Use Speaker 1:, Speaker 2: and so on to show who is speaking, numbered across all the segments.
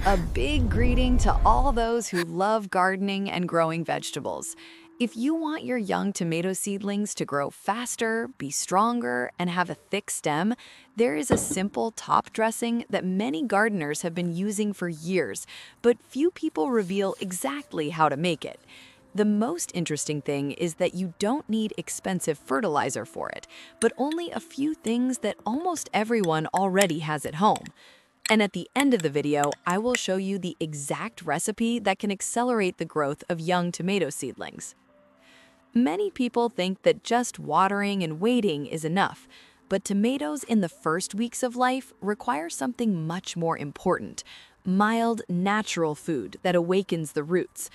Speaker 1: A big greeting to all those who love gardening and growing vegetables. If you want your young tomato seedlings to grow faster, be stronger, and have a thick stem, there is a simple top dressing that many gardeners have been using for years, but few people reveal exactly how to make it. The most interesting thing is that you don't need expensive fertilizer for it, but only a few things that almost everyone already has at home. And at the end of the video, I will show you the exact recipe that can accelerate the growth of young tomato seedlings. Many people think that just watering and waiting is enough, but tomatoes in the first weeks of life require something much more important: mild, natural food that awakens the roots.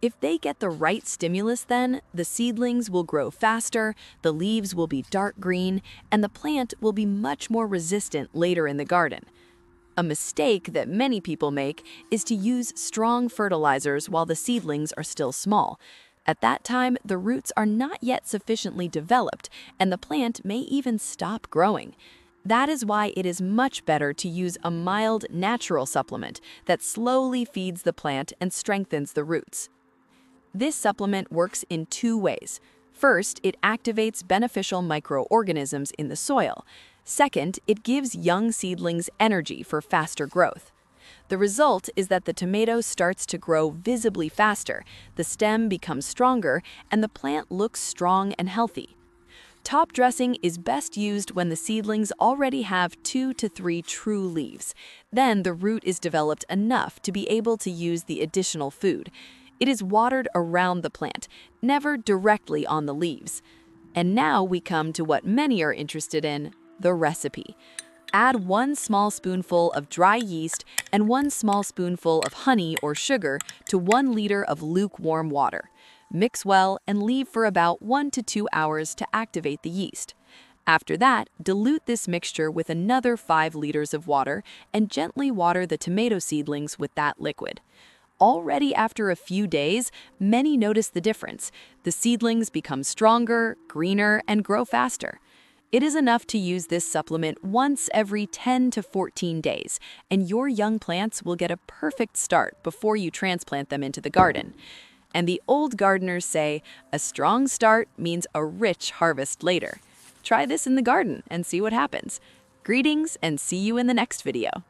Speaker 1: If they get the right stimulus then, the seedlings will grow faster, the leaves will be dark green, and the plant will be much more resistant later in the garden. A mistake that many people make is to use strong fertilizers while the seedlings are still small. At that time, the roots are not yet sufficiently developed, and the plant may even stop growing. That is why it is much better to use a mild, natural supplement that slowly feeds the plant and strengthens the roots. This supplement works in two ways. First, it activates beneficial microorganisms in the soil. Second, it gives young seedlings energy for faster growth. The result is that the tomato starts to grow visibly faster, the stem becomes stronger, and the plant looks strong and healthy. Top dressing is best used when the seedlings already have 2 to 3 true leaves. Then the root is developed enough to be able to use the additional food. It is watered around the plant, never directly on the leaves. And now we come to what many are interested in: the recipe. Add 1 small spoonful of dry yeast and 1 small spoonful of honey or sugar to 1 liter of lukewarm water. Mix well and leave for about 1 to 2 hours to activate the yeast. After that, dilute this mixture with another 5 liters of water and gently water the tomato seedlings with that liquid. Already after a few days, many notice the difference. The seedlings become stronger, greener, and grow faster. It is enough to use this supplement once every 10 to 14 days, and your young plants will get a perfect start before you transplant them into the garden. And the old gardeners say, a strong start means a rich harvest later. Try this in the garden and see what happens. Greetings, and see you in the next video.